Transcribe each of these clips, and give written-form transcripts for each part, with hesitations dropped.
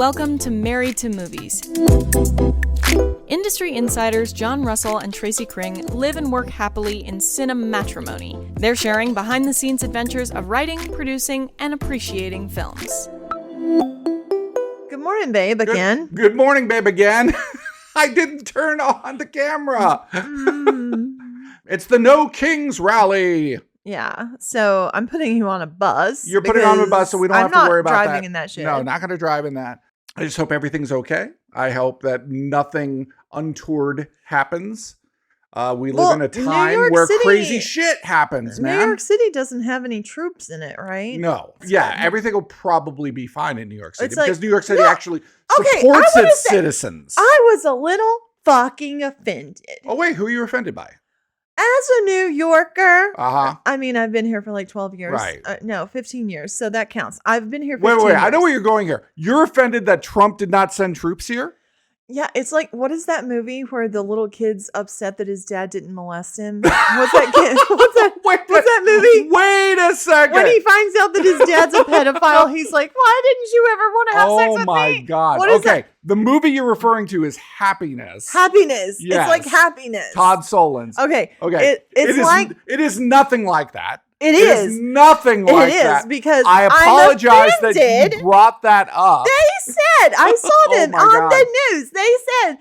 Welcome to Married to Movies. Industry insiders John Russell and Tracy Kring live and work happily in cinematrimony. They're sharing behind-the-scenes adventures of writing, producing, and appreciating films. Good morning, babe, again. Good morning, babe, again. I didn't turn on the camera. It's the No Kings Rally. Yeah, so I'm putting you on a bus. You're putting on a bus, so we don't have to worry about that. I'm not driving in that shit. No, not going to drive in that. I just hope everything's okay. I hope that nothing untoward happens. We live in a time where crazy shit happens, man. New York City doesn't have any troops in it, right? No. Everything will probably be fine in New York City because New York City actually supports its citizens. I was a little fucking offended. Oh, wait, who are you offended by? As a New Yorker, I mean, I've been here for like 12 years. Right. No, 15 years. So that counts. I've been here for 15 years. Wait. I know where you're going here. You're offended that Trump did not send troops here? Yeah, it's like, what is that movie where the little kid's upset that his dad didn't molest him? What's that kid? What's that movie? Wait a second. When he finds out that his dad's a pedophile, he's like, why didn't you ever want to have sex with me? Oh my God. What is that? The movie you're referring to is Happiness. Happiness. Yes. It's like Happiness. Todd Solondz. Okay. It is nothing like that. It is nothing like that. It is because I apologize that you brought that up. They said, I saw them on the news. They said,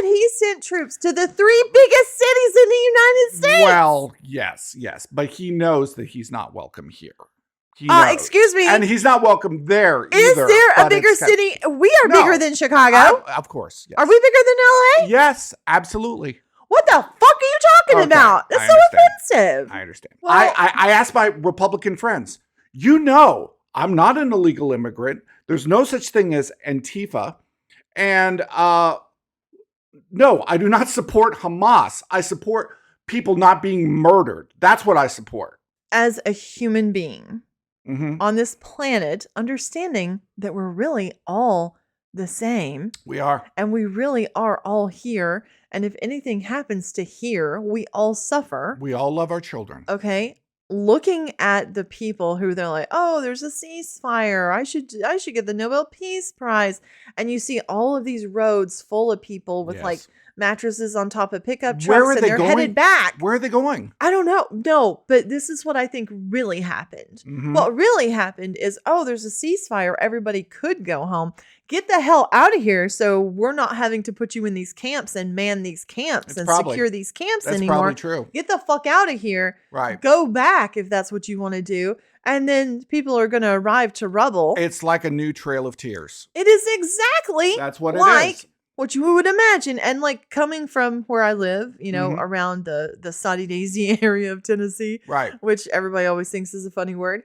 he sent troops to the 3 biggest cities in the United States. Well, yes. But he knows that he's not welcome here. Excuse me. And he's not welcome there either. Is there a bigger city? We are bigger than Chicago. Of course. Yes. Are we bigger than LA? Yes, absolutely. What the fuck are you talking about? That's so offensive. I understand. Well, I asked my Republican friends, I'm not an illegal immigrant. There's no such thing as Antifa. And no, I do not support Hamas. I support people not being murdered. That's what I support. As a human being on this planet, understanding that we're really all the same. We are. And we really are all here. And if anything happens to here, we all suffer. We all love our children. Okay. Looking at the people who they're like, oh, there's a ceasefire. I should get the Nobel Peace Prize. And you see all of these roads full of people with like mattresses on top of pickup trucks and they're headed back. Where are they going? I don't know. No, but this is what I think really happened. What really happened is, there's a ceasefire. Everybody could go home. Get the hell out of here so we're not having to put you in these camps and man these camps secure these camps anymore. That's probably true. Get the fuck out of here. Right. Go back if that's what you want to do. And then people are going to arrive to rubble. It's like a new Trail of Tears. It is exactly that's what it is. What you would imagine. And like coming from where I live, around the Soddy Daisy area of Tennessee, right? Which everybody always thinks is a funny word.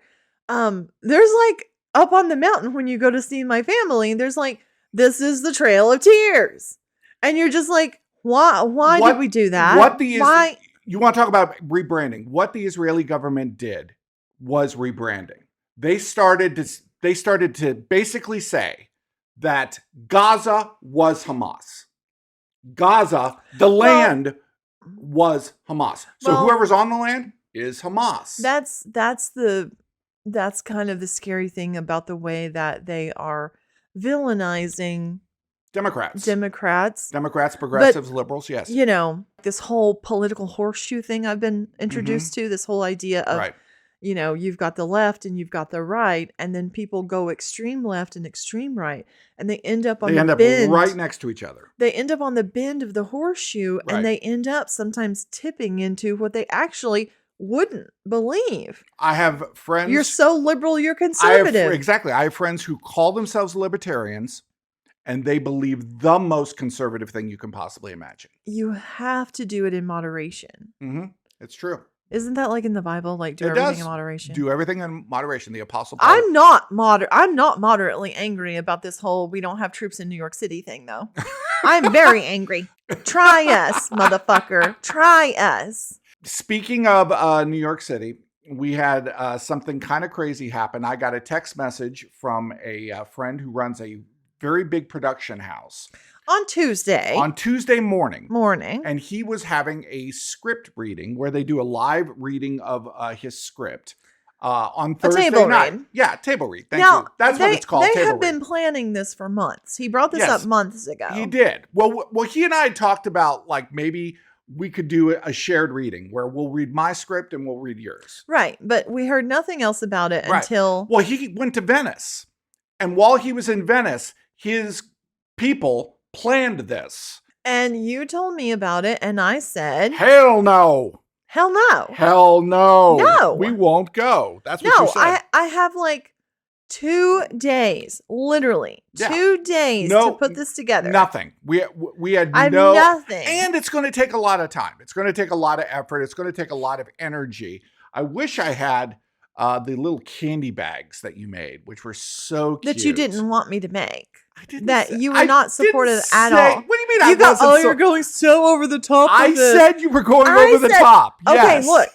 There's like up on the mountain when you go to see my family, there's like, this is the Trail of Tears. And you're just like, why did we do that? Why? You want to talk about rebranding. What the Israeli government did was rebranding. They started to basically say that Gaza was Hamas. Gaza, the land, was Hamas. So whoever's on the land is Hamas. That's kind of the scary thing about the way that they are villainizing Democrats, progressives, liberals. Yes. This whole political horseshoe thing I've been introduced to, this whole idea of, you've got the left and you've got the right, and then people go extreme left and extreme right, and they end up on the bend. Right next to each other. They end up on the bend of the horseshoe, and they end up sometimes tipping into what they actually wouldn't believe. I have friends. You're so liberal, you're conservative. Exactly. I have friends who call themselves libertarians, and they believe the most conservative thing you can possibly imagine. You have to do it in moderation. It's true. Isn't that like in the Bible? Like do everything in moderation. Do everything in moderation. The Apostle Paul. I'm not moderately angry about this whole we don't have troops in New York City thing, though. I'm very angry. Try us, motherfucker. Try us. Speaking of New York City, we had something kind of crazy happen. I got a text message from a friend who runs a very big production house. On Tuesday morning. And he was having a script reading where they do a live reading of his script. on Thursday table night. read. Yeah, table read. Thank Now, you. That's what it's called. They table have read. been planning this for months. He brought this Yes. up months ago. He did. Well, he and I talked about like maybe we could do a shared reading where we'll read my script and we'll read yours. Right. But we heard nothing else about it Right. until. Well, he went to Venice. And while he was in Venice, his people planned this. And you told me about it, and I said, Hell no. hell no. Hell no. No. We won't go. That's what you No, said. I have like 2 days, literally Yeah. 2 days No, to put this together. Nothing. We had I have no. nothing. And it's going to take a lot of time. It's going to take a lot of effort. It's going to take a lot of energy. I wish I had the little candy bags that you made, which were so cute. That you didn't want me to make. I didn't That say- you were I not supportive didn't at say- all. What do you mean I You go, wasn't oh, so- you're going so over the top. I with this. said you were going I over the said- top. Okay, Yes. look,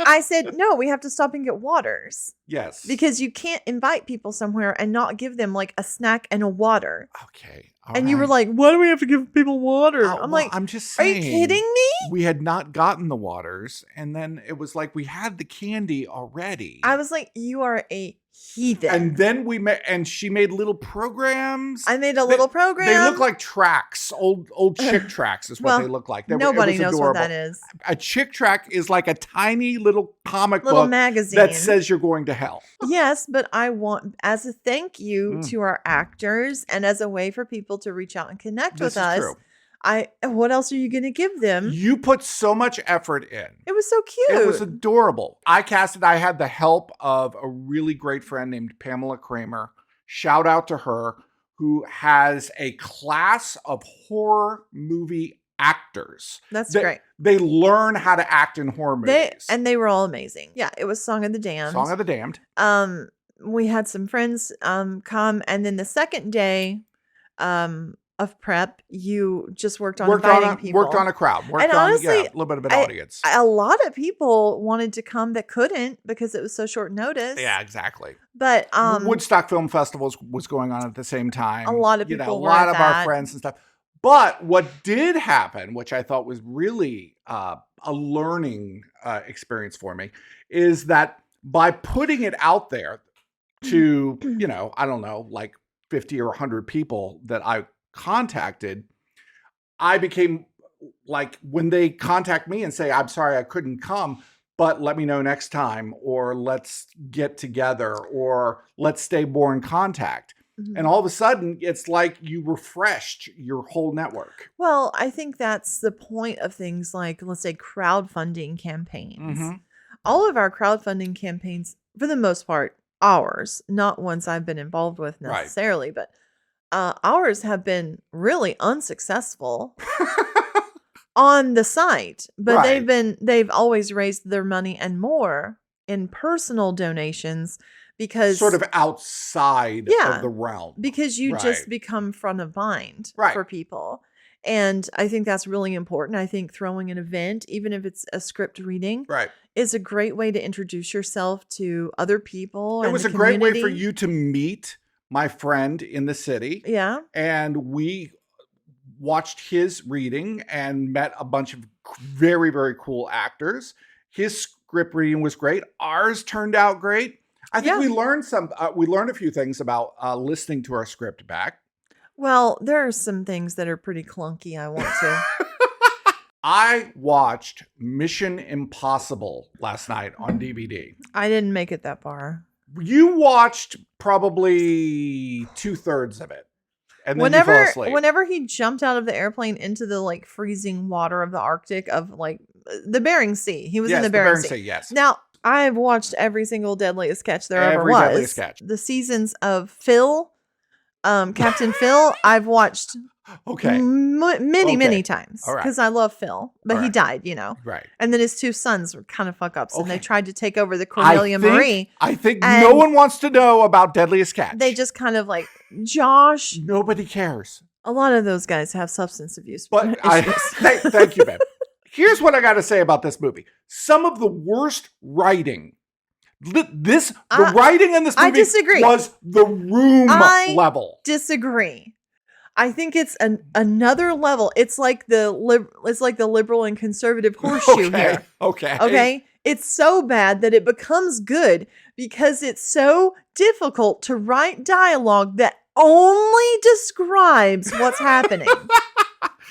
I said, no, we have to stop and get waters. Yes. Because you can't invite people somewhere and not give them like a snack and a water. Okay. And you were like, why do we have to give people water? Oh, I'm well, like, I'm just are saying. you kidding me? We had not gotten the waters, and then it was like we had the candy already. I was like, you are a heathen. And then we met, and she made little programs. I made a little program. They look like tracks, old chick tracks is what Well, they look like. Nobody knows adorable. what that is. A chick track is like a tiny little comic Little book magazine. that says you're going to hell. Yes, but I want, as a thank you to our actors and as a way for people to reach out and connect This with is us, true. what else are you going to give them? You put so much effort in. It was so cute. It was adorable. I had the help of a really great friend named Pamela Kramer. Shout out to her, who has a class of horror movie actors. That's great. They learn how to act in horror movies. They were all amazing. Yeah, it was Song of the Damned. Song of the Damned. We had some friends come, and then the second day of prep, you just worked on inviting people. Worked on a crowd. Worked And on honestly, a little bit of an audience. A lot of people wanted to come that couldn't because it was so short notice. Yeah, exactly. But Woodstock Film Festival was going on at the same time. A lot of a people were lot at of our that. friends and stuff. But what did happen, which I thought was really a learning experience for me, is that by putting it out there to, I don't know, like 50 or 100 people that I contacted, I became like, when they contact me and say, I'm sorry I couldn't come, but let me know next time, or let's get together, or let's stay more in contact. Mhm. And all of a sudden, it's like you refreshed your whole network. Well, I think that's the point of things like, let's say, crowdfunding campaigns. Mhm. All of our crowdfunding campaigns, for the most part, ours, not ones I've been involved with Right. necessarily, but ours have been really unsuccessful on the site. But Right. they've always raised their money and more in personal donations because Sort of outside Yeah. of the realm. because you just Right. become front of mind Right. for people. And I think that's really important. I think throwing an event, even if it's a script reading, Right. is a great way to introduce yourself to other people. It and was the a great way for community. you to meet my friend in the city. Yeah. And we watched his reading and met a bunch of very, very cool actors. His script reading was great. Ours turned out great. I think Yeah. we learned a few things about listening to our script back. Well, there are some things that are pretty clunky. I want to. I watched Mission Impossible last night on DVD. I didn't make it that far. You watched probably 2/3 of it. And then you fell asleep. Whenever he jumped out of the airplane into the like freezing water of the Arctic of like the Bering Sea, he was in Yes, the Bering Sea. yes. Now I've watched every single Deadliest Catch there ever Every was. Deadliest Catch. The seasons of Phil, Captain Phil, I've watched Okay. many Okay. times All right. because I love Phil, but All he right. died, Right. And then his 2 sons were kind of fuck ups, and they Okay. tried to take over the Cornelia Marie. I think and no one wants to know about Deadliest Catch. They just kind of like Josh. Nobody cares. A lot of those guys have substance abuse But issues. thank you, babe. Here's what I got to say about this movie. Some of the worst writing. The writing in this movie I disagree. was the room level. Disagree. I think it's another level. It's like the liberal and conservative horseshoe here. Okay. Okay, It's so bad that it becomes good because it's so difficult to write dialogue that only describes what's happening.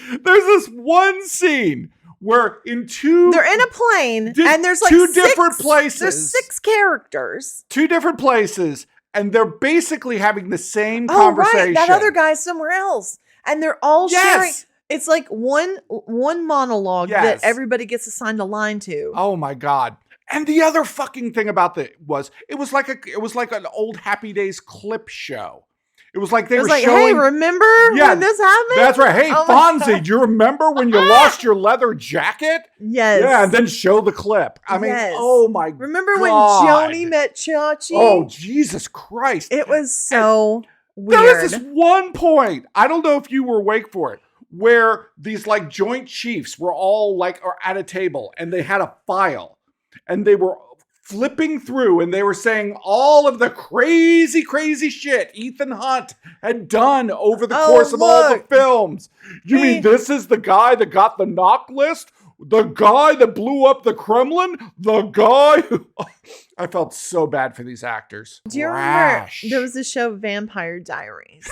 There's this one scene where they're in a plane and there's like two different places. There's 6 characters. 2 different places, and they're basically having the same conversation. Right. That other guy's somewhere else. And they're all sharing. It's like one monologue that everybody gets assigned a line to. Oh my God. And the other fucking thing about it was like an old Happy Days clip show. It was like they were showing, hey, remember when this happened? That's right. Hey, Fonzie, do you remember when you lost your leather jacket? Yes. Yeah, and then show the clip. I mean, oh my God. Remember when Joni met Chachi? Oh, Jesus Christ. It was so weird. There was this one point, I don't know if you were awake for it, where these like joint chiefs were all like at a table and they had a file and they were flipping through and they were saying all of the crazy shit Ethan Hunt had done over the course of all the films. You mean this is the guy that got the knock list? The guy that blew up the Kremlin? The guy who... I felt so bad for these actors. Do you remember there was a show Vampire Diaries?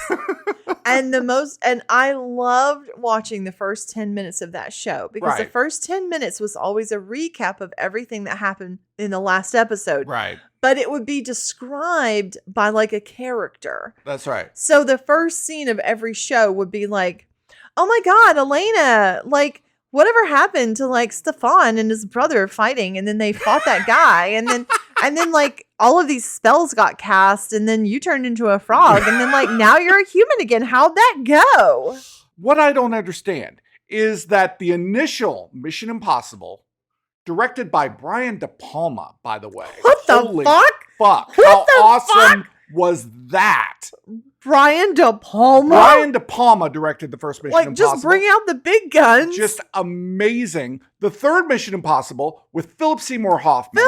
and I loved watching the first 10 minutes of that show because the first 10 minutes was always a recap of everything that happened in the last episode. Right. But it would be described by like a character. That's right. So the first scene of every show would be like, oh my God, Elena, like, whatever happened to like Stefan and his brother fighting, and then they fought that guy, and then like all of these spells got cast, and then you turned into a frog, and then like now you're a human again. How'd that go? What I don't understand is that the initial Mission Impossible, directed by Brian De Palma, by the way. What the fuck? Fuck. How awesome was that? Brian De Palma? Brian De Palma directed the first Mission Impossible. Just bring out the big guns. Just amazing. The third Mission Impossible with Philip Seymour Hoffman.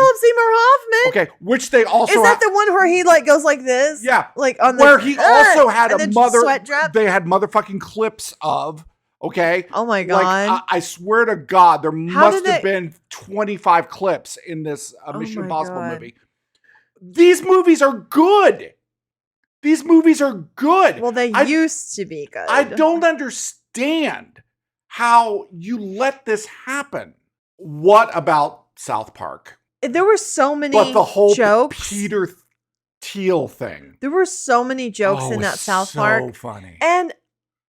Okay, which they also... Is that the one where he like goes like this? Yeah. Like on where he also had a sweat drop? They had motherfucking clips of... Okay. Oh my God. Like, I swear to God, there must have been 25 clips in this Mission Impossible movie. These movies are good. These movies are good. Well, they used to be good. I don't understand how you let this happen. What about South Park? There were so many but the whole jokes. Peter Thiel thing. There were so many jokes in that South Park. So funny. And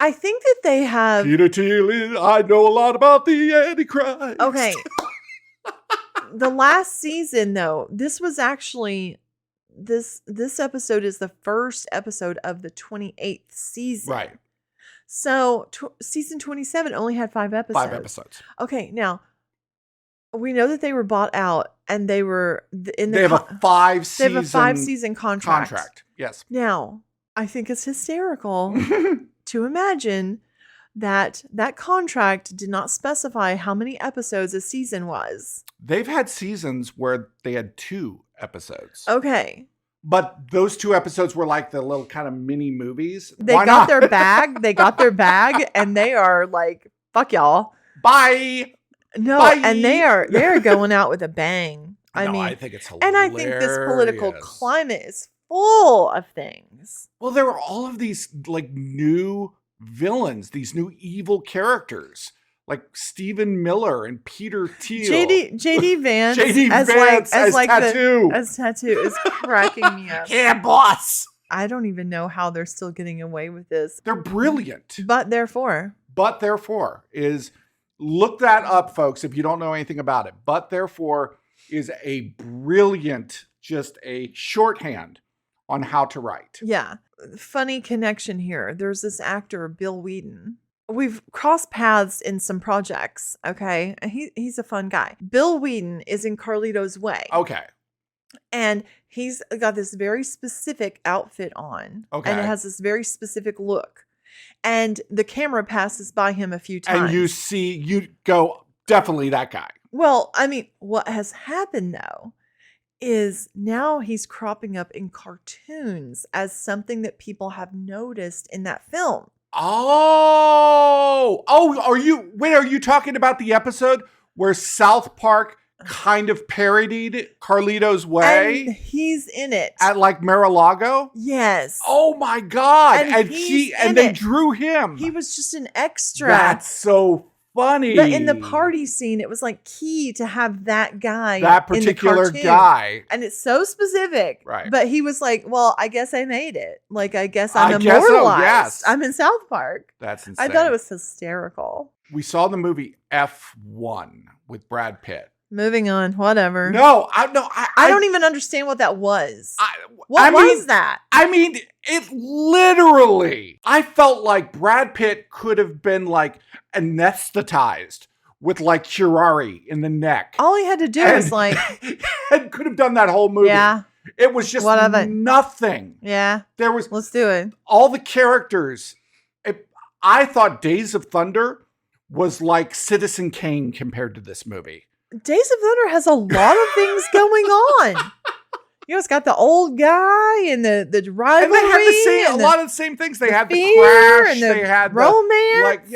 I think that they have... Peter Thiel, I know a lot about the Antichrist. Okay. The last season, though, this was actually... This episode is the first episode of the 28th season. Right. So season 27 only had 5 episodes. 5 episodes. Okay, now we know that they were bought out and they were in the... They have a 5-season contract. Yes. Now, I think it's hysterical to imagine that contract did not specify how many episodes a season was. They've had seasons where they had 2 episodes. Okay. But those 2 episodes were like the little kind of mini movies. They got their bag. They got their bag and they are like, fuck y'all. Bye. No, Bye. And they're going out with a bang. I think it's hilarious. And I think this political climate is full of things. Well, there were all of these like new villains, these new evil characters. Like Stephen Miller and Peter Thiel. JD Vance. JD Vance as Tattoo. As Tattoo is cracking me up. Yeah, boss. I don't even know how they're still getting away with this. They're brilliant. But therefore is, look that up, folks, if you don't know anything about it. But therefore is a brilliant, just a shorthand on how to write. Yeah. Funny connection here. There's this actor, Bill Whedon. We've crossed paths in some projects, okay? He's a fun guy. Bill Whedon is in Carlito's Way. Okay. And he's got this very specific outfit on. Okay. And it has this very specific look. And the camera passes by him a few times. And you go, definitely that guy. Well, I mean, what has happened, though, is now he's cropping up in cartoons as something that people have noticed in that film. Oh, are you talking about the episode where South Park kind of parodied Carlito's Way. And he's in it. At like Mar-a-Lago? Yes. Oh my God. And they drew him. He was just an extra. That's so funny. But in the party scene, it was like key to have that guy. That particular guy. And it's so specific. Right. But he was like, well, I guess I made it. Like, I guess I'm immortalized. Yes. I'm in South Park. That's insane. I thought it was hysterical. We saw the movie F1 with Brad Pitt. Moving on, whatever. I don't even understand what that was. What was that? I mean, it literally, I felt like Brad Pitt could have been like anesthetized with like curare in the neck. All he had to do was like. And could have done that whole movie. Yeah. It was just nothing. Yeah. Let's do it. All the characters. I thought Days of Thunder was like Citizen Kane compared to this movie. Days of Thunder has a lot of things going on. You know, it's got the old guy and the rivalry. And they had a lot of the same things. They had the crash. And they had romance.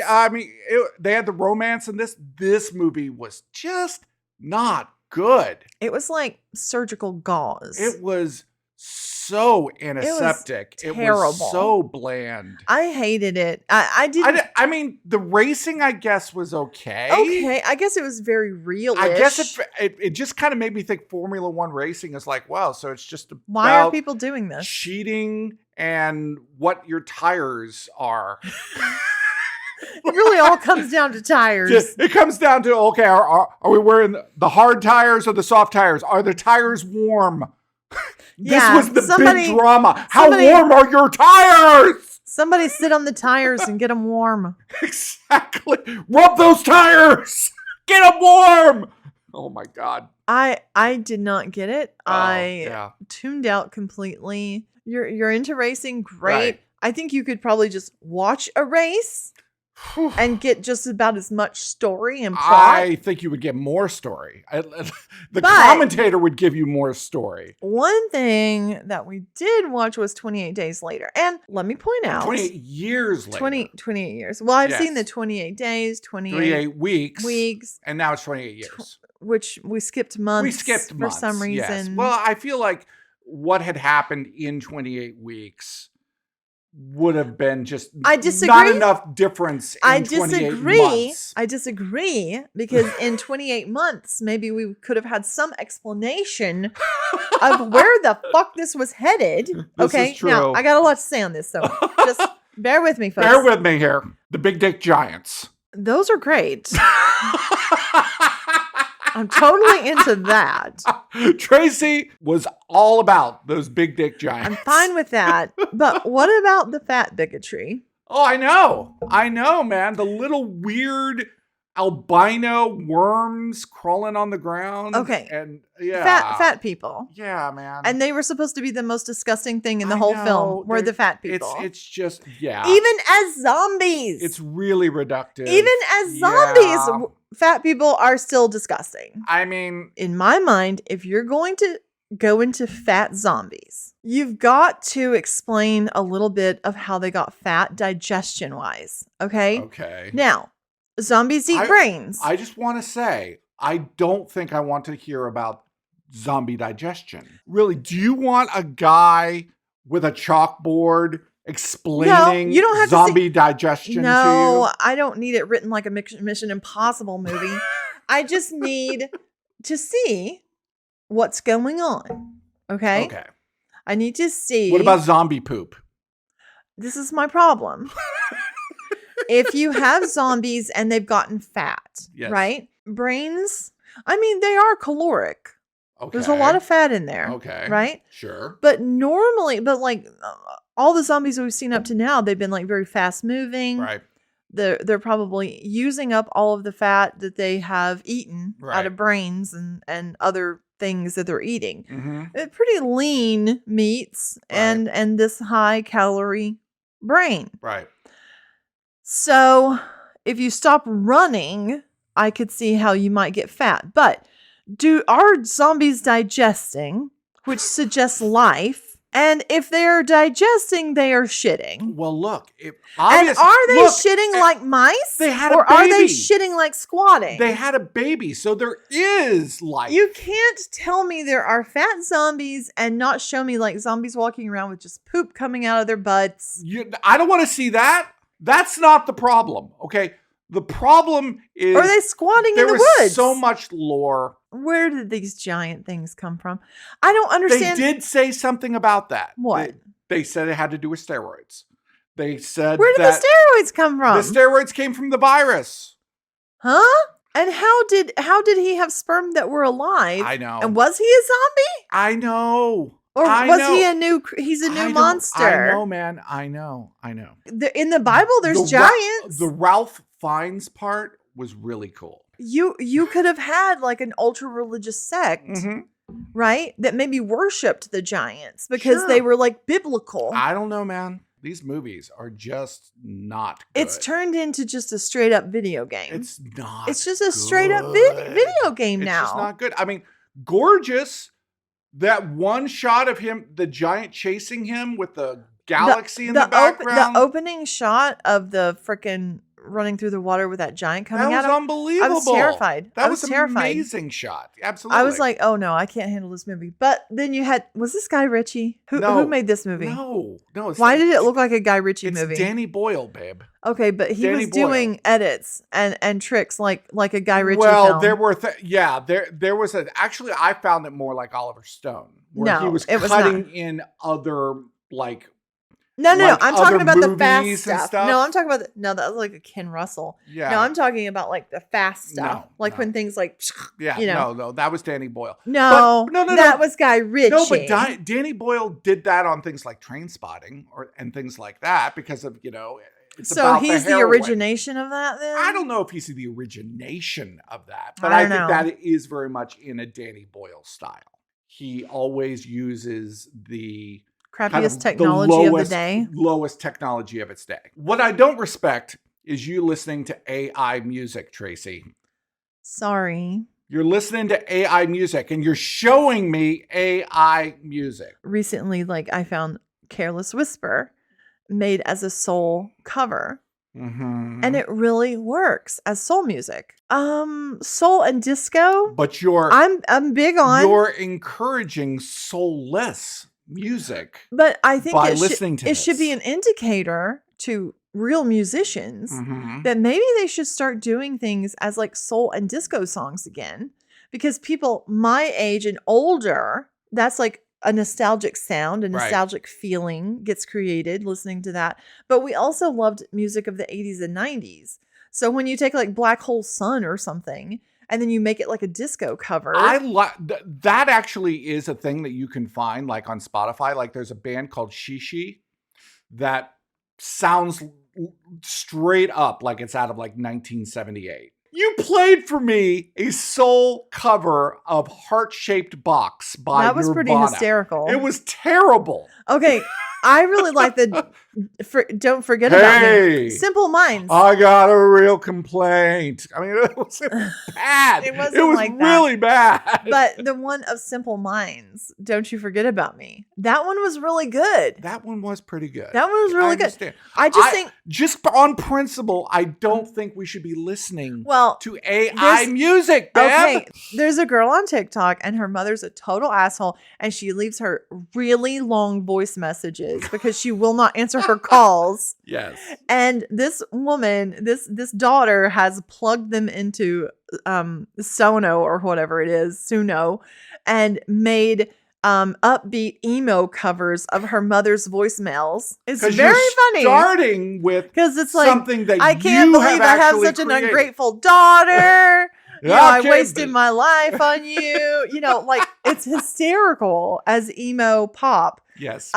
They had the romance in this. This movie was just not good. It was like surgical gauze. It was so antiseptic. It was terrible. So bland. I hated it. I mean, the racing, I guess, was okay. Okay, I guess it was very real-ish. I guess it just kind of made me think Formula One racing is like, wow, so it's just about why are people doing this? Cheating and what your tires are. It really all comes down to tires. It comes down to, okay, are we wearing the hard tires or the soft tires? Are the tires warm? This was the big drama. How warm are your tires? Somebody sit on the tires and get them warm. Exactly. Rub those tires. Get them warm. Oh my God. I did not get it. I tuned out completely. You're into racing. Great. Right. I think you could probably just watch a race and get just about as much story and plot. I think you would get more story. The commentator would give you more story. One thing that we did watch was 28 Days Later. And let me point out. 28 years later. 28 years. Well, I've seen the 28 days, 28 weeks. And now it's 28 years. Which we skipped months. For some reason. Yes. Well, I feel like what had happened in 28 weeks would have been just not enough difference in 28 months. I disagree because in 28 months, maybe we could have had some explanation of where the fuck this was headed. Okay, now I got a lot to say on this, so just bear with me, folks. Bear with me here. The Big Dick Giants. Those are great. I'm totally into that. Tracy was all about those big dick giants. I'm fine with that. But what about the fat bigotry? Oh, I know, man. The little weird albino worms crawling on the ground. Okay. And yeah. Fat people. Yeah, man. And they were supposed to be the most disgusting thing in the whole film were the fat people. It's just, yeah. Even as zombies. It's really reductive. Even as zombies, fat people are still disgusting. I mean, in my mind, if you're going to go into fat zombies, you've got to explain a little bit of how they got fat digestion wise. Okay. Okay. Now, zombies eat brains. I just want to say, I don't think I want to hear about zombie digestion. Really, do you want a guy with a chalkboard explaining you don't have zombie digestion to you? No, I don't need it written like a Mission Impossible movie. I just need to see what's going on. Okay? Okay. I need to see. What about zombie poop? This is my problem. If you have zombies and they've gotten fat, right? Brains, I mean, they are caloric. Okay. There's a lot of fat in there. Okay. Right? Sure. But normally, all the zombies that we've seen up to now, they've been like very fast moving. Right. They're probably using up all of the fat that they have eaten out of brains and other things that they're eating. Mm-hmm. Pretty lean meats and this high calorie brain. Right. So if you stop running, I could see how you might get fat. But are zombies digesting, which suggests life? And if they're digesting, they are shitting. Well, look. And are they shitting like mice? They had a or are they baby. shitting like squatting? They had a baby, so there is life. You can't tell me there are fat zombies and not show me like zombies walking around with just poop coming out of their butts. I don't want to see that. That's not the problem, okay? The problem is... Are they squatting in the woods? There was so much lore. Where did these giant things come from? I don't understand. They did say something about that. What? They said it had to do with steroids. They said Where did the steroids come from? The steroids came from the virus. Huh? And how did he have sperm that were alive? I know. And was he a zombie? I know. Or was he he's a new monster? I know, man. I know. In the Bible, there's giants. The Ralph Fiennes part was really cool. You could have had like an ultra religious sect, right? That maybe worshipped the giants because they were like biblical. I don't know, man. These movies are just not good. It's turned into just a straight up video game. It's not. It's just a straight up video game now. It's just not good. I mean, gorgeous. That one shot of him, the giant chasing him with the galaxy in the background. The opening shot of the frickin' running through the water with that giant coming out. That was unbelievable. I was terrified. That was an amazing shot. Absolutely. I was like, oh no, I can't handle this movie. But then was this Guy Ritchie? Who made this movie? No. Why did it look like a Guy Ritchie movie? It's Danny Boyle, babe. Okay, but he was doing edits and tricks like a Guy Ritchie film. Well, there were there was actually I found it more like Oliver Stone, where he was cutting in other like. No, I'm talking about the fast stuff. No, I'm talking about that was like a Ken Russell. Yeah. No, I'm talking about like the fast stuff. When things like no, that was Danny Boyle. No, that was Guy Ritchie. No, but Danny Boyle did that on things like Trainspotting and things like that because of it's so he's the origination of that then? I don't know if he's the origination of that, but I think that is very much in a Danny Boyle style. He always uses the crappiest technology of the day. Lowest technology of its day. What I don't respect is you listening to AI music, Tracy. Sorry. You're listening to AI music and you're showing me AI music. Recently, I found Careless Whisper made as a soul cover. Mm-hmm. And it really works as soul music. Soul and disco. But I'm big on. You're encouraging soulless music. But I think it should be an indicator to real musicians that maybe they should start doing things as like soul and disco songs again, because people my age and older, that's like a nostalgic sound, a nostalgic feeling gets created listening to that. But we also loved music of the 80s and 90s. So when you take like Black Hole Sun or something and then you make it like a disco cover. That actually is a thing that you can find like on Spotify. Like there's a band called Shishi that sounds straight up like it's out of like 1978. You played for me a soul cover of Heart-Shaped Box by That was Nirvana. pretty hysterical. It was terrible. Okay, I really like Don't Forget About Me. Simple Minds. I got a real complaint. I mean, it was bad. It was really bad. But the one of Simple Minds, Don't You Forget About Me. That one was really good. That one was pretty good. That one was really good. I think just on principle, I don't think we should be listening to AI music, babe. Okay, there's a girl on TikTok and her mother's a total asshole and she leaves her really long voice messages because she will not answer her calls. Yes. And this woman, this daughter has plugged them into Sono or whatever it is, Suno, and made upbeat emo covers of her mother's voicemails. It's very funny. Starting with because it's like something that I can't believe I have such an ungrateful daughter. I wasted my life on you. Like it's hysterical as emo pop. Yes.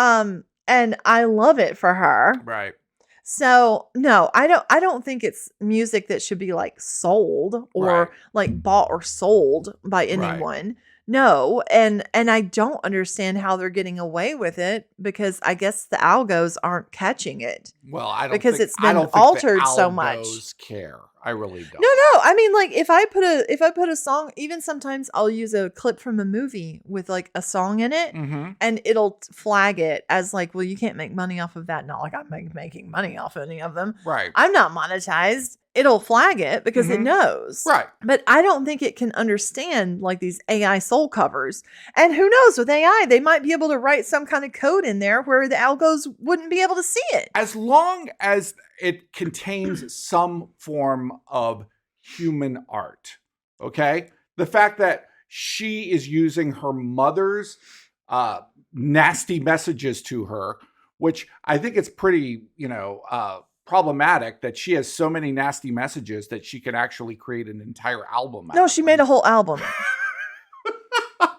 And I love it for her. Right. So no, I don't think it's music that should be like sold or like bought or sold by anyone. Right. No, and I don't understand how they're getting away with it because I guess the algos aren't catching it. Well, I don't because think, it's been altered so much. Care. I really don't. No. I mean, like if I put a song, even sometimes I'll use a clip from a movie with like a song in it, and it'll flag it as like, well, you can't make money off of that. Not like I'm making money off any of them. Right. I'm not monetized. It'll flag it because it knows. Right. But I don't think it can understand like these AI soul covers. And who knows, with AI, they might be able to write some kind of code in there where the algos wouldn't be able to see it. As long as it contains some form of human art, okay? The fact that she is using her mother's nasty messages to her, which I think it's pretty, problematic that she has so many nasty messages that she can actually create an entire album. No, she made a whole album.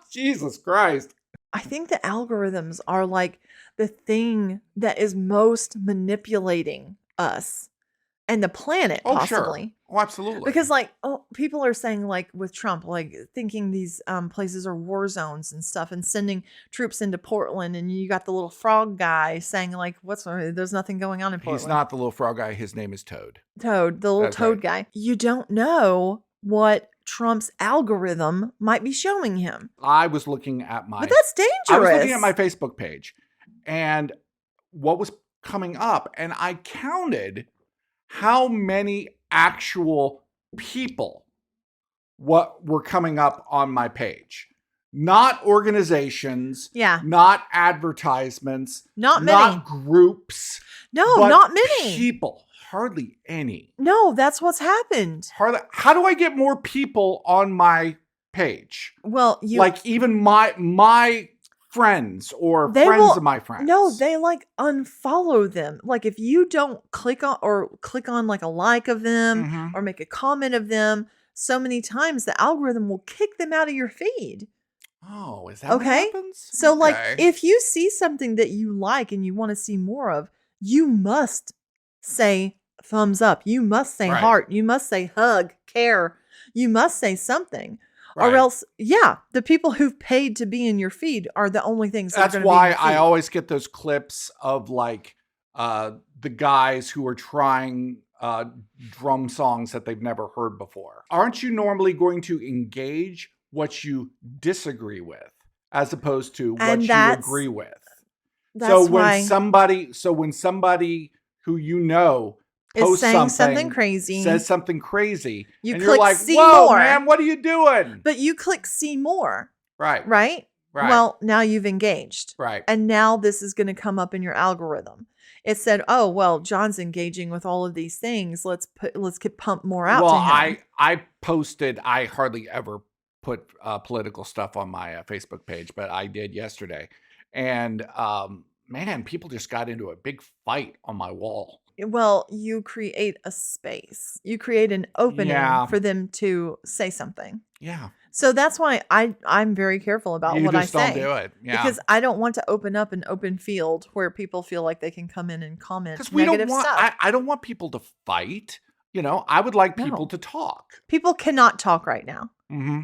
Jesus Christ. I think the algorithms are like the thing that is most manipulating us and the planet, possibly. Sure. Oh, absolutely. Because people are saying like with Trump, like thinking these places are war zones and stuff and sending troops into Portland. And you got the little frog guy saying like, there's nothing going on in Portland. He's not the little frog guy. His name is Toad. Toad, the little Toad guy. You don't know what Trump's algorithm might be showing him. I was looking at But that's dangerous. I was looking at my Facebook page and what was coming up, and I counted how many actual people were coming up on my page. Not organizations. Yeah. Not advertisements. Not many. Not groups. No, but not many. People. Hardly any. No, that's what's happened. Hardly. How do I get more people on my page? Well, even my friends or friends of my friends. No, they like unfollow them. Like if you don't click on like a like of them or make a comment of them so many times, the algorithm will kick them out of your feed. Oh, is that what happens? So like if you see something that you like and you want to see more of, you must say thumbs up. You must say heart. You must say hug, care. You must say something. Right. Or else, the people who've paid to be in your feed are the only things that's why I always get those clips of like the guys who are trying drum songs that they've never heard before. Aren't you normally going to engage what you disagree with as opposed to what you agree with? So when somebody who is saying something crazy, says something crazy, and you're like, see whoa, more. Man, what are you doing? But you click see more. Right. Right? Right. Well, now you've engaged. Right. And now this is going to come up in your algorithm. It said, oh, well, John's engaging with all of these things. Let's pump more out to him. I posted, I hardly ever put political stuff on my Facebook page, but I did yesterday. And man, people just got into a big fight on my wall. Well, you create a space. You create an opening for them to say something. Yeah. So that's why I'm very careful about what I say. You just don't do it. Yeah. Because I don't want to open up an open field where people feel like they can come in and comment negative stuff. I don't want people to fight. I would like people to talk. People cannot talk right now.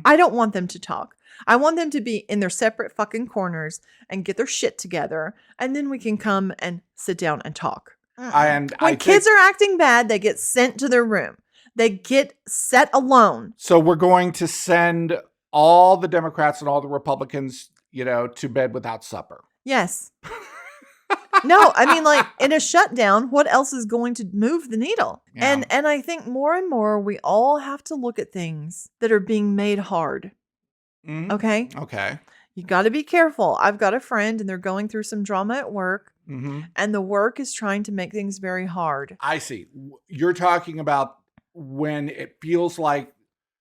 I don't want them to talk. I want them to be in their separate fucking corners and get their shit together. And then we can come and sit down and talk. When kids are acting bad, they get sent to their room. They get set alone. So we're going to send all the Democrats and all the Republicans, to bed without supper. Yes. No, I mean, like in a shutdown, what else is going to move the needle? Yeah. And I think more and more we all have to look at things that are being made hard. Mm-hmm. Okay? Okay. You got to be careful. I've got a friend and they're going through some drama at work. Mm-hmm. And the work is trying to make things very hard. I see. You're talking about when it feels like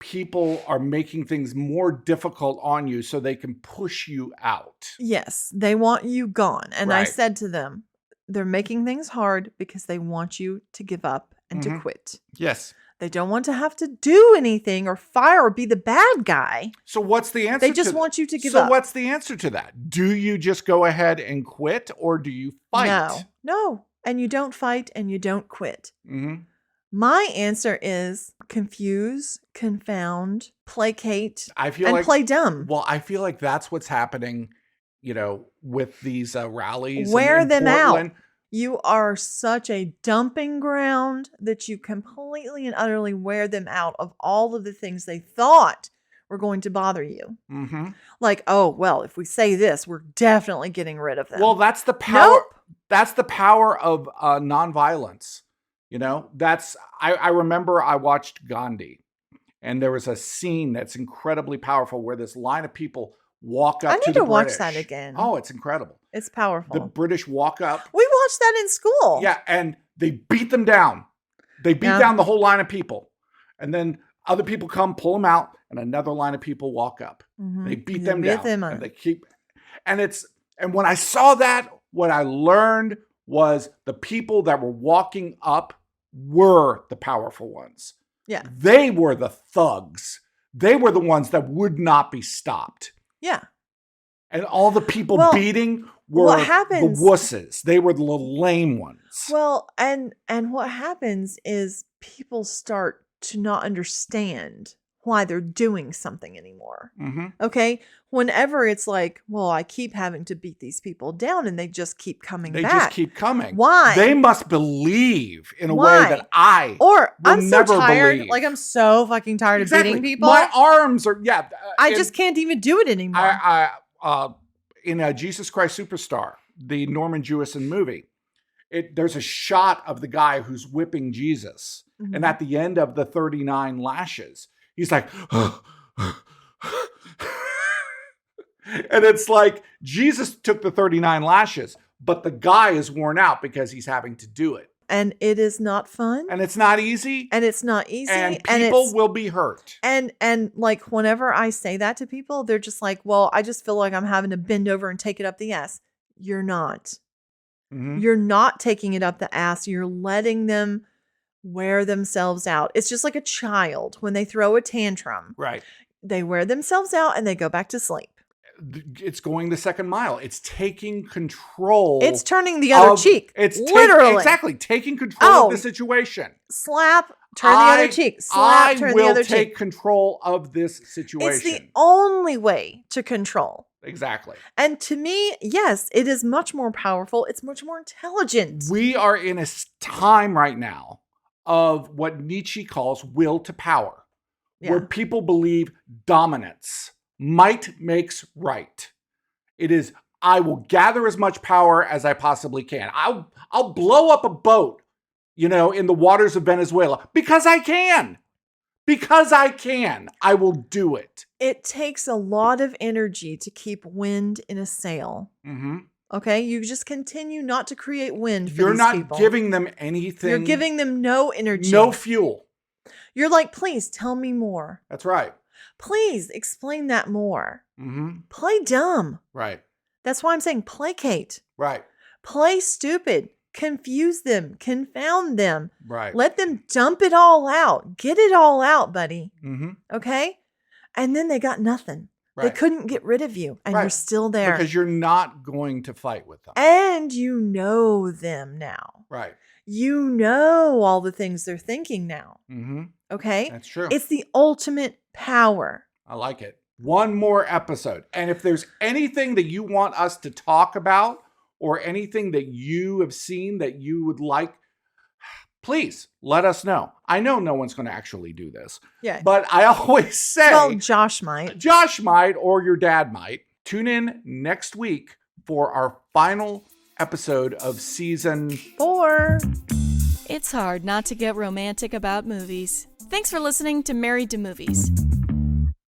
people are making things more difficult on you so they can push you out. Yes, they want you gone. And I said to them, they're making things hard because they want you to give up and to quit. Yes. They don't want to have to do anything or fire or be the bad guy. So what's the answer? They just want you to give up. So what's the answer to that? Do you just go ahead and quit or do you fight? No. And you don't fight and you don't quit. Mm-hmm. My answer is confuse, confound, placate, and play dumb. Well, I feel like that's what's happening, with these rallies. Wear them out. You are such a dumping ground that you completely and utterly wear them out of all of the things they thought were going to bother you. Mm-hmm. Like, oh, well, if we say this, we're definitely getting rid of them. Well, that's the power. Nope. That's the power of nonviolence. You know, I remember I watched Gandhi, and there was a scene that's incredibly powerful where this line of people walk up I to need the to watch British. that again. Oh, it's incredible. It's powerful. The British walk up. We watched that in school. Yeah, and they beat them down. They beat down the whole line of people. And then other people come, pull them out, and another line of people walk up. Mm-hmm. They beat them down. And they keep, and when I saw that, what I learned was the people that were walking up were the powerful ones. Yeah. They were the thugs. They were the ones that would not be stopped. Yeah. And all the people beating were what happens, the wusses. They were the little lame ones. Well, and what happens is people start to not understand why they're doing something anymore. Mm-hmm. Okay? Whenever it's like, well, I keep having to beat these people down and they just keep coming back. They just keep coming. Why? They must believe in a way that I Or will I'm so never tired. believe. Like I'm so fucking tired of beating people. My arms are, I just can't even do it anymore. In Jesus Christ Superstar, the Norman Jewison movie, there's a shot of the guy who's whipping Jesus. Mm-hmm. And at the end of the 39 lashes, he's like, and it's like Jesus took the 39 lashes, but the guy is worn out because he's having to do it. And it is not fun. And it's not easy. And it's not easy. And people will be hurt. And like whenever I say that to people, they're just like, well, I just feel like I'm having to bend over and take it up the ass. You're not. Mm-hmm. You're not taking it up the ass. You're letting them wear themselves out. It's just like a child when they throw a tantrum. Right. They wear themselves out and they go back to sleep. It's going the second mile. It's taking control. It's turning the other cheek. It's literally exactly taking control of the situation. Slap, turn the other cheek. Slap, turn the other cheek. I will take control of this situation. It's the only way to control. Exactly. And to me, yes, it is much more powerful. It's much more intelligent. We are in a time right now of what Nietzsche calls will to power, where people believe dominance. Might makes right. It is, I will gather as much power as I possibly can. I'll blow up a boat, in the waters of Venezuela because I can. Because I can. I will do it. It takes a lot of energy to keep wind in a sail. Mm-hmm. Okay? You just continue not to create wind for You're these not people. giving them anything. You're giving them no energy. No fuel. You're like, please tell me more. That's right. Please explain that more. Mm-hmm. Play dumb. Right. That's why I'm saying placate. Right. Play stupid. Confuse them. Confound them. Right. Let them dump it all out. Get it all out, buddy. Mm-hmm. Okay? And then they got nothing. Right. They couldn't get rid of you. And you're still there. Because you're not going to fight with them. And you know them now. Right. You know all the things they're thinking now. Mm-hmm. Okay? That's true. It's the ultimate power. I like it. One more episode. And if there's anything that you want us to talk about or anything that you have seen that you would like, please let us know. I know no one's going to actually do this. Yeah. But I always say... Well, Josh might. Josh might, or your dad might. Tune in next week for our final episode of season 4. It's hard not to get romantic about movies. Thanks for listening to Married to Movies.